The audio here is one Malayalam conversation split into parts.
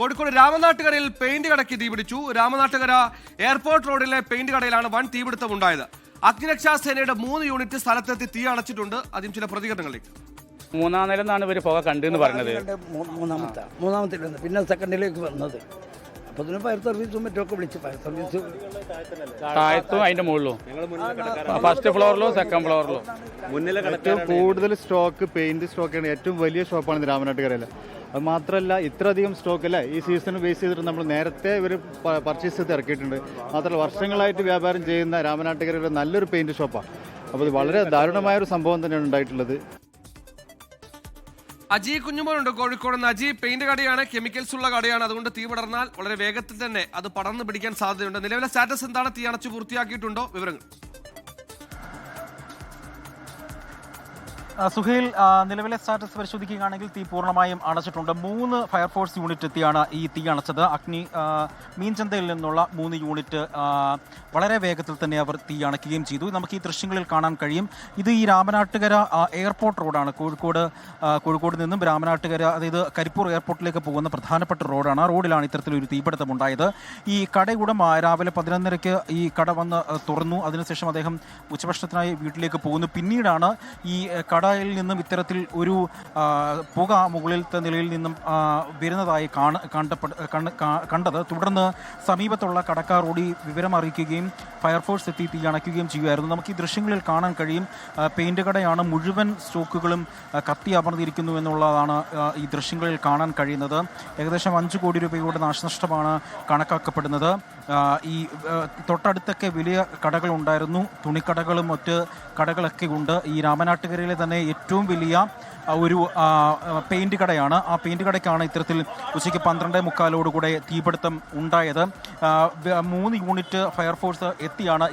കോഴിക്കോട് രാമനാട്ടുകരയിൽ പെയിന്റ് കടയ്ക്ക് തീപിടിച്ചു. രാമനാട്ടുകര എയർപോർട്ട് റോഡിലെ പെയിന്റ് കടയിലാണ് വൻ തീപിടുത്തമുണ്ടായത്. അഗ്നിരക്ഷാസേനയുടെ 3 യൂണിറ്റ് സ്ഥലത്തെത്തി തീ അണച്ചിട്ടുണ്ട്. ആദ്യം ചില പ്രതികരണങ്ങളിലേക്ക്. മൂന്നാം നില എന്നാണ് ഇവർ പുക കണ്ടെന്ന് പറഞ്ഞത്. മൂന്നാമത്തെ പിന്നെ സെക്കൻഡിലേക്ക് വന്നത്. അപ്പോൾ ഇതിന് ഫയർ സർവീസും മറ്റൊക്കെ വിളിച്ച് ഫയർ സർവീസ് താഴത്തും അതിന്റെ മുകളിലും, ഫസ്റ്റ് ഫ്ലോറിലോ സെക്കൻഡ് ഫ്ലോറിലോ. ഏറ്റവും കൂടുതൽ സ്റ്റോക്ക് പെയിന്റ് സ്റ്റോക്കാണ്. ഏറ്റവും വലിയ ഷോപ്പാണ് രാമനാട്ടുകരയിൽ. അത് മാത്രമല്ല, ഇത്രയധികം സ്റ്റോക്ക് അല്ല ഈ സീസൺ ബേസ് ചെയ്തിട്ട് നമ്മൾ നേരത്തെ ഇവർ പർച്ചേസ് ചെയ്ത് ഇറക്കിയിട്ടുണ്ട്. മാത്രമല്ല വർഷങ്ങളായിട്ട് വ്യാപാരം ചെയ്യുന്ന രാമനാട്ടുകരയുടെ നല്ലൊരു പെയിന്റ് ഷോപ്പാണ്. അപ്പോൾ ഇത് വളരെ ദാരുണമായൊരു സംഭവം തന്നെയാണ് ഉണ്ടായിട്ടുള്ളത്. അജി കുഞ്ഞുമോനുണ്ട് കോഴിക്കോട് നിന്ന്. അജി, പെയിന്റ് കടയാണ്, കെമിക്കൽസ് ഉള്ള കടയാണ്. അതുകൊണ്ട് തീ പടർന്നാൽ വളരെ വേഗത്തിൽ തന്നെ അത് പടർന്നു പിടിക്കാൻ സാധ്യതയുണ്ട്. നിലവിലെ സ്റ്റാറ്റസ് എന്താണ്? തീ അണച്ചു പൂർത്തിയാക്കിയിട്ടുണ്ടോ? വിവരങ്ങൾ. സുഹൈൽ, നിലവിലെ സ്റ്റാറ്റസ് പരിശോധിക്കുകയാണെങ്കിൽ തീ പൂർണ്ണമായും അണച്ചിട്ടുണ്ട്. 3 ഫയർഫോഴ്സ് യൂണിറ്റ് എത്തിയാണ് ഈ തീ അണച്ചത്. മീൻചന്തയിൽ നിന്നുള്ള 3 യൂണിറ്റ് വളരെ വേഗത്തിൽ തന്നെ അവർ തീ അണയ്ക്കുകയും ചെയ്തു. നമുക്ക് ഈ ദൃശ്യങ്ങളിൽ കാണാൻ കഴിയും. ഇത് ഈ രാമനാട്ടുകര എയർപോർട്ട് റോഡാണ്. കോഴിക്കോട് നിന്നും രാമനാട്ടുകര, അതായത് കരിപ്പൂർ എയർപോർട്ടിലേക്ക് പോകുന്ന പ്രധാനപ്പെട്ട റോഡാണ്. ആ റോഡിലാണ് ഇത്തരത്തിലൊരു തീപിടുത്തം ഉണ്ടായത്. ഈ കടയുടമ രാവിലെ 11:30 ഈ കട വന്ന് തുറന്നു. അതിനുശേഷം അദ്ദേഹം ഉച്ചഭക്ഷണത്തിനായി വീട്ടിലേക്ക് പോകുന്നു. പിന്നീടാണ് ഈ കടയിൽ നിന്നും ഇത്തരത്തിൽ ഒരു പുക മുകളിലത്തെ നിലയിൽ നിന്നും വരുന്നതായി കണ്ടത്. തുടർന്ന് സമീപത്തുള്ള കടക്കാർ ഓടി വിവരം അറിയിക്കുകയും ഫയർഫോഴ്സ് എത്തി തീ അണയ്ക്കുകയും ചെയ്യുമായിരുന്നു. നമുക്ക് ഈ ദൃശ്യങ്ങളിൽ കാണാൻ കഴിയും. പെയിന്റ് കടയാണ്, മുഴുവൻ സ്റ്റോക്കുകളും കത്തി അമർന്നിരിക്കുന്നു എന്നുള്ളതാണ് ഈ ദൃശ്യങ്ങളിൽ കാണാൻ കഴിയുന്നത്. ഏകദേശം 5 കോടി രൂപയുടെ നാശനഷ്ടമാണ് കണക്കാക്കപ്പെടുന്നത്. ഈ തൊട്ടടുത്തൊക്കെ വലിയ കടകളുണ്ടായിരുന്നു, തുണിക്കടകളും മറ്റ് കടകളൊക്കെ ഉണ്ട്. ഈ രാമനാട്ടുകരയിലെ തന്നെ ഏറ്റവും വലിയ ഒരു പെയിന്റ് കടയാണ്. ആ പെയിന്റ് കടയ്ക്കാണ് ഇത്തരത്തിൽ ഉച്ചയ്ക്ക് 12:45 തീപിടുത്തം ഉണ്ടായത്. 3 യൂണിറ്റ് ഫയർഫോഴ്സ് എത്തിയാണ്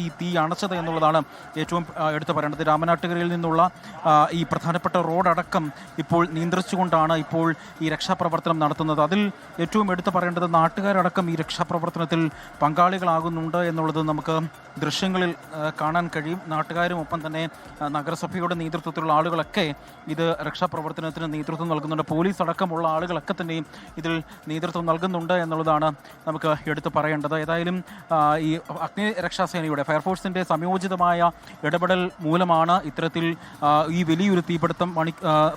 ഈ തീ അണച്ചത് എന്നുള്ളതാണ് ഏറ്റവും എടുത്തു പറയേണ്ടത്. രാമനാട്ടുകരയിൽ നിന്നുള്ള ഈ പ്രധാനപ്പെട്ട റോഡടക്കം ഇപ്പോൾ നിയന്ത്രിച്ചുകൊണ്ടാണ് ഇപ്പോൾ ഈ രക്ഷാപ്രവർത്തനം നടത്തുന്നത്. അതിൽ ഏറ്റവും എടുത്തു പറയേണ്ടത് നാട്ടുകാരടക്കം ഈ രക്ഷാപ്രവർത്തനത്തിൽ പങ്കാളികളാകുന്നുണ്ട് എന്നുള്ളത് നമുക്ക് ദൃശ്യങ്ങളിൽ കാണാൻ കഴിയും. നാട്ടുകാരും ഒപ്പം തന്നെ നഗരസഭയുടെ നേതൃത്വത്തിലുള്ള ആളുകളൊക്കെ ഇത് രക്ഷാപ്രവർത്തനത്തിന് നേതൃത്വം നൽകുന്നുണ്ട്. പോലീസ് അടക്കമുള്ള ആളുകളൊക്കെ തന്നെയും ഇതിൽ നേതൃത്വം നൽകുന്നുണ്ട് എന്നുള്ളതാണ് നമുക്ക് എടുത്തു പറയേണ്ടത്. ഏതായാലും ഈ അഗ്നിരക്ഷാസേനയുടെ ഫയർഫോഴ്സിൻ്റെ സംയോജിതമായ ഇടപെടൽ മൂലമാണ് ഇത്തരത്തിൽ ഈ വലിയൊരു തീപിടുത്തം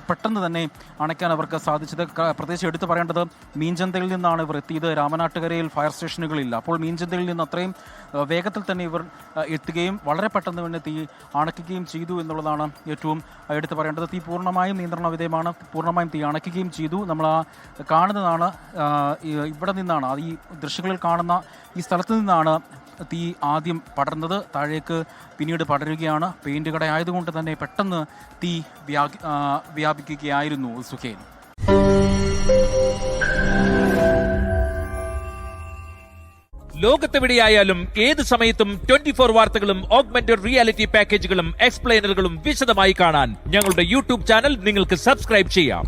പെട്ടെന്ന് തന്നെ അണയ്ക്കാൻ അവർക്ക് സാധിച്ചത്. പ്രത്യേകിച്ച് എടുത്തു പറയേണ്ടത് മീൻചന്തയിൽ നിന്നാണ് ഇവർ എത്തിയത്. രാമനാട്ടുകരയിൽ ഫയർ സ്റ്റേഷനുകളില്ല. അപ്പോൾ മീൻചന്തയിൽ നിന്ന് അത്രയും വേഗത്തിൽ തന്നെ ഇവർ എത്തുകയും വളരെ പെട്ടെന്ന് തന്നെ തീ അണയ്ക്കുകയും ചെയ്തു എന്നുള്ളതാണ് ഏറ്റവും എടുത്തു പറയേണ്ടത്. തീ പൂർണ്ണമായും നിയന്ത്രണ വിധേയമാണ്, പൂർണ്ണമായും തീ അണയ്ക്കുകയും ചെയ്തു. നമ്മൾ കാണുന്നതാണ്, ഇവിടെ നിന്നാണ്, ഈ ദൃശ്യങ്ങളിൽ കാണുന്ന ഈ സ്ഥലത്ത് നിന്നാണ് തീ ആദ്യം പടർന്നത്. താഴേക്ക് പിന്നീട് പടരുകയാണ്. പെയിന്റ് കട ആയതുകൊണ്ട് തന്നെ പെട്ടെന്ന് തീ വ്യാപിക്കുകയായിരുന്നു. സുഖേൻ. ലോകത്തെവിടെയായാലും ഏത് സമയത്തും 24 വാർത്തകളും ഓഗ്മെന്റഡ് റിയാലിറ്റി പാക്കേജുകളും എക്സ്പ്ലെയിനറുകളും വിശദമായി കാണാൻ ഞങ്ങളുടെ യൂട്യൂബ് ചാനൽ നിങ്ങൾക്ക് സബ്സ്ക്രൈബ് ചെയ്യാം.